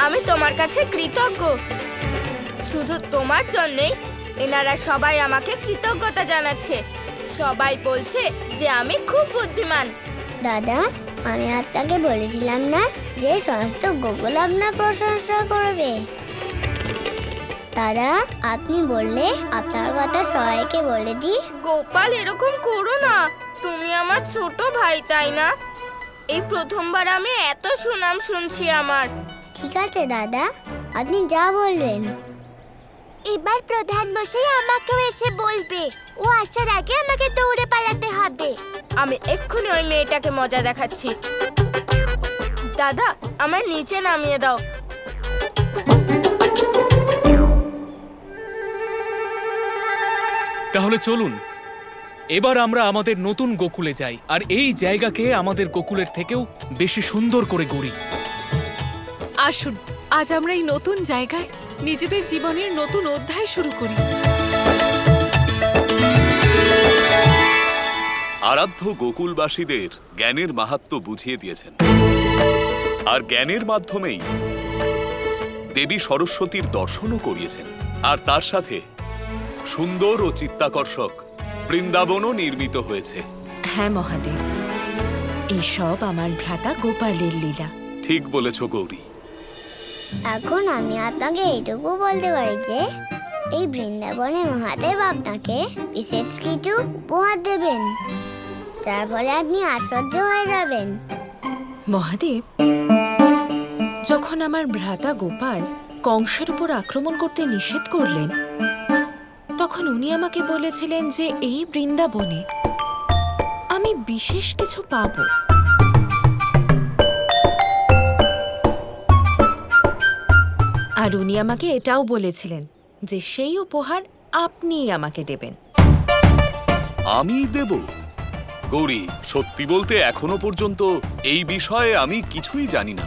আমি তোমার কাছে কৃতজ্ঞ। শুধু তোমার জন্যই এনারা সবাই আমাকে কৃতজ্ঞতা জানাচ্ছে। সবাই বলছে যে আমি খুব বুদ্ধিমান। দাদা, আমি আপনাকে বলেছিলাম না যে সমস্ত গোকুল আপনার প্রশংসা করবে। দাদা, আপনি বললে আপনার কথা সবাইকে বলে দিই। গোপাল, এরকম করো না। তুমি আমার ছোট ভাই, তাই না? এই প্রথমবার আমি এত সুনাম শুনছি আমার। ঠিক আছে দাদা, আপনি যা বলবেন। এবার প্রধান মশাই আমাকেও এসে বলবে। ও আসার আগে আমাকে দৌড়ে পালাতে হবে। আমি এক্ষুনি ওই মেয়েটাকে মজা দেখাচ্ছি। দাদা, আমায় নিচে নামিয়ে দাও। তাহলে চলুন এবার আমরা আমাদের নতুন গোকুলে যাই আর এই জায়গাকে আমাদের গোকুলের থেকেও বেশি সুন্দর করে গড়ি। আসুন, আজ আমরা এই নতুন জায়গায় নিজেদের জীবনের নতুন অধ্যায় শুরু করি। আরাধ্য গোকুলবাসীদের জ্ঞানের মাহাত্ম্য বুঝিয়ে দিয়েছেন, আর জ্ঞানের মাধ্যমেই দেবী সরস্বতীর দর্শনও করিয়েছেন। আর তার সাথে সুন্দর ও চিত্তাকর্ষক বৃন্দাবনও নির্মিত হয়েছে। হ্যাঁ মহাদেব, এইসব আমার ভ্রাতা গোপালের লীলা। ঠিক বলেছ গৌরী। এখন আমি আপনাকে এইটুকু বলতে পারি যে এই বৃন্দাবনে মহাদেব আপনাকে বিশেষ কিছু উপহার দেবেন, যার ফলে আপনি আশ্চর্য হয়ে যাবেন। মহাদেব, যখন আমার ভ্রাতা গোপাল কংসের উপর আক্রমণ করতে নিষেধ করলেন, তখন উনি আমাকে বলেছিলেন যে এই বৃন্দাবনে আমি বিশেষ কিছু পাবো। আর উনি আমাকে এটাও বলেছিলেন যে সেই উপহার আপনিই আমাকে দেবেন। আমি দেব? গৌরী, সত্যি বলতে এখনো পর্যন্ত এই বিষয়ে আমি কিছুই জানি না।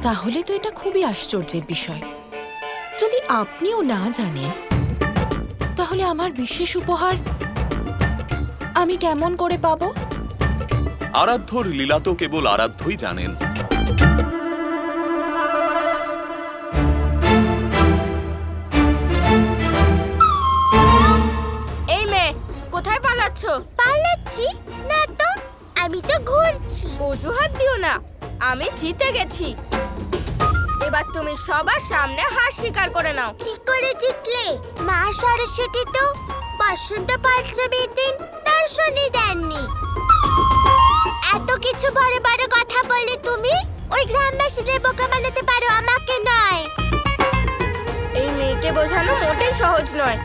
তাহলে তো এটা খুবই আশ্চর্যের বিষয়। যদি আপনিও না জানেন, তাহলে আমার বিশেষ উপহার আমি কেমন করে পাবো? আরাধ্যর লীলা তো কেবল আরাধ্যই জানেন। এই মেয়ে, কোথায় পালাচ্ছ? পালাচ্ছি না তো, আমি তো ঘুরছি। অজুহাত দিও না, আমি জিতে গেছি। এবার তুমি সবার সামনে হার স্বীকার করে নাও। কি করে জিতলে? মা সরস্বতী তো বসন্ত পঞ্চমীর দিন দর্শনই দেননি। এত কিছু বড় বড় কথা বলে তুমি ওই গ্রামবাসীদের বোকা বানাতে পারো, আমাকে নয়। এই মেয়েকে বোঝানো মোটেই সহজ নয়।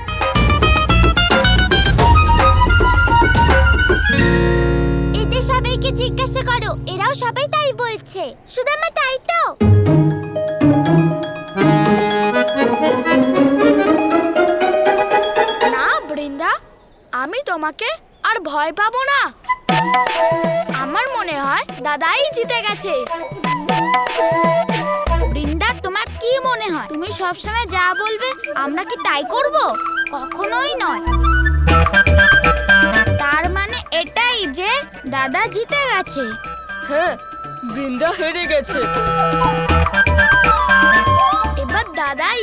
এদের সবাইকে জিজ্ঞাসা করো, এরাও সবাই তাই বলছে। সুদামা, তাই তো? না বৃন্দা, আমি তোমাকে আর ভয় পাবো না। আমার মনে হয় দাদাই জিতে গেছে। বৃন্দা, তোমার কি মনে হয় তুমি সবসময় যা বলবে আমরা কি তাই করব? কখনোই নয়। তার মানে এটাই যে দাদা জিতে গেছে। হ্যাঁ, বৃন্দা হেরে গেছে। এবার দাদাই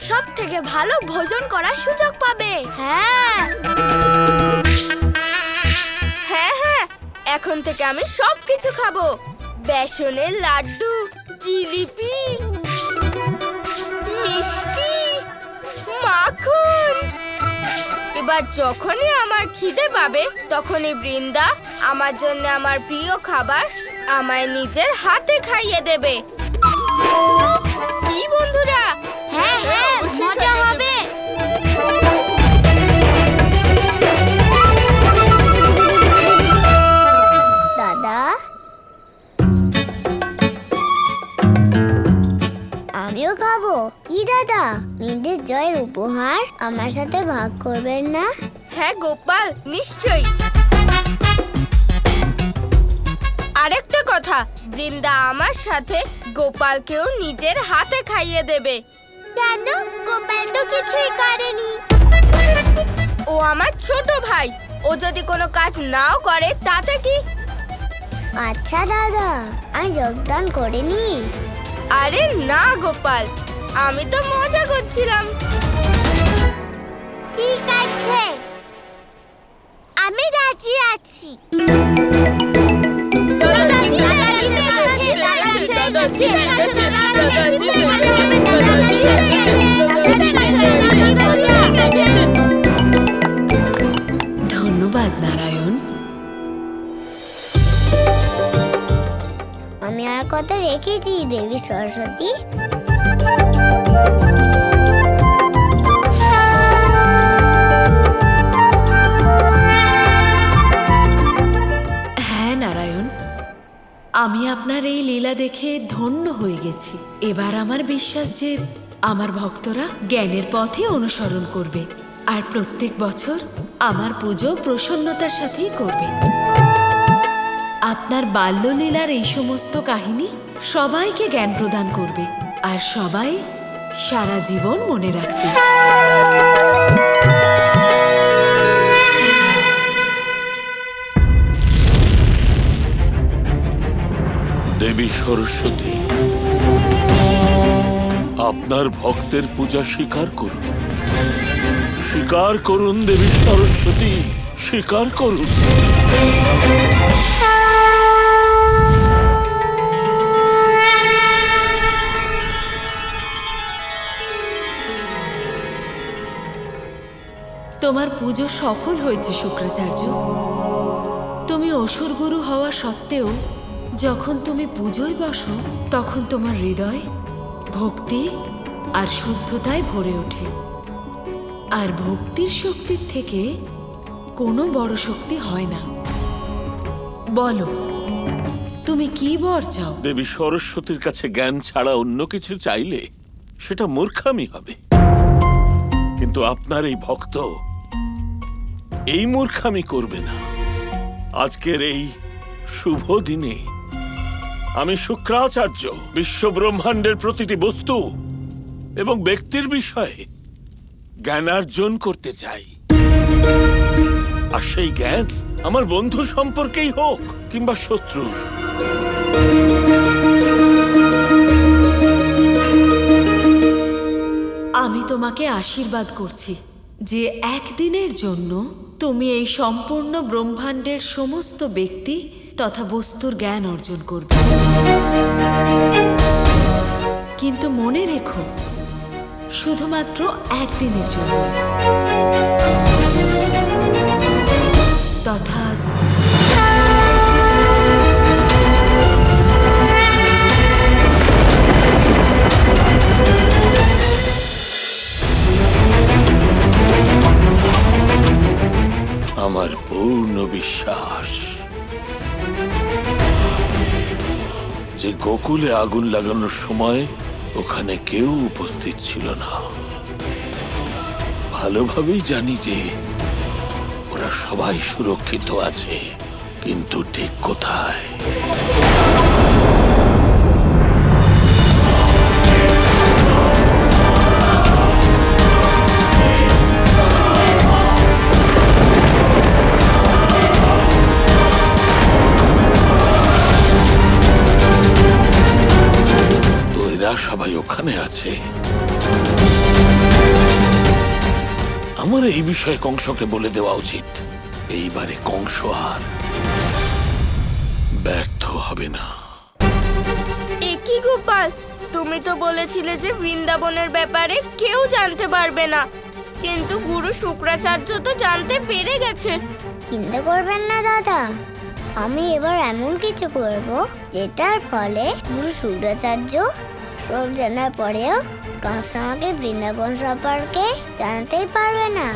সব থেকে ভালো ভোজন করার সুযোগ পাবে। হ্যাঁ হ্যাঁ হ্যাঁ, এখন থেকে আমি সবকিছু খাবো। বেসনের লাড্ডু, জিলিপি, মিষ্টি, মাখন। এবার যখনই আমার খিদে পাবে, তখনই বৃন্দা আমার জন্য আমার প্রিয় খাবার আমায় নিজের হাতে খাইয়ে দেবে। কি বন্ধুরা? হ্যাঁ হ্যাঁ, মজা হবে। দাদা, আমিও খাবো। কি দাদা, নিজের জয়ের উপহার আমার সাথে ভাগ করবেন না? হ্যাঁ গোপাল, নিশ্চয়ই। আরেকটা কথা, বৃন্দা আমার সাথে গোপালকেও নিজের হাতে খাইয়ে দেবে। কেন? গোপাল তো কিছুই করেনি। ও আমার ছোট ভাই, ও যদি কোনো কাজ নাও করে তাতে কি? আচ্ছা দাদা, আমি যোগদান করিনি। আরে না গোপাল, আমি তো মজা করছিলাম। ঠিক আছে, আমি রাজি আছি। ধন্যবাদ নারায়ণ। আমি আর কথা রেখেছি দেবী সরস্বতী। হ্যাঁ নারায়ণ, আমি আপনার এই লীলা দেখে ধন্য হয়ে গেছি। এবার আমার বিশ্বাস যে আমার ভক্তরা জ্ঞানের পথে অনুসরণ করবে আর প্রত্যেক বছর আমার পুজো প্রসন্নতার সাথেই করবে। আপনার বাল্যলীলার এই সমস্ত কাহিনী সবাইকে জ্ঞান প্রদান করবে আর সবাই সারা জীবন মনে রাখবে। দেবী সরস্বতী, আপনার ভক্তের পূজা স্বীকার করুন। স্বীকার করুন দেবী সরস্বতী, স্বীকার করুন। তোমার পুজো সফল হয়েছে শুক্রাচার্য। তুমি অসুর গুরু হওয়া সত্ত্বেও যখন তুমি পুজোয় বসো তখন তোমার হৃদয় ভক্তি আর শুদ্ধতায় ভরে ওঠে। আর ভক্তির শক্তির থেকে কোনো বড় শক্তি হয় না। বলো, তুমি কি বর চাও? দেবী সরস্বতীর কাছে জ্ঞান ছাড়া অন্য কিছু চাইলে সেটা মূর্খামি হবে, কিন্তু আপনার এই ভক্ত এই মূর্খামি করবে না। আজকের এই শুভ দিনে আমি শুক্রাচার্য বিশ্বব্রহ্মাণ্ডের প্রতিটি বস্তু এবং ব্যক্তির বিষয়ে জ্ঞানার্জন করতে চাই। আর সেই জ্ঞান আমার বন্ধু সম্পর্কেই হোক কিংবা শত্রুর। আমি তোমাকে আশীর্বাদ করছি যে একদিনের জন্য তুমি এই সম্পূর্ণ ব্রহ্মাণ্ডের সমস্ত ব্যক্তি তথা বস্তুর জ্ঞান অর্জন করবে। কিন্তু মনে রেখো, শুধুমাত্র একদিনের জন্য। তথাস্তু। আমার পূর্ণ বিশ্বাস যে গোকুলে আগুন লাগানোর সময় ওখানে কেউ উপস্থিত ছিল না। ভালোভাবেই জানি যে ওরা সবাই সুরক্ষিত আছে, কিন্তু ঠিক কোথায়? সবাই ওখানে আছে। আমার এই বিষয়ে কংসকে বলে দেওয়া উচিত। এইবারে কংস আর ব্যর্থ হবে না। কি গোপাল, তুমি তো বলেছিলে যে বৃন্দাবনের ব্যাপারে কেউ জানতে পারবে না, কিন্তু গুরু শুক্রাচার্য তো জানতে পেরে গেছে। চিন্তা করবেন না দাদা, আমি এবার এমন কিছু করব যেটার ফলে গুরু শুক্রাচার্য সব জানার পরেও কংস আমাকে বৃন্দাবন সম্পর্কে জানতেই পারবে না।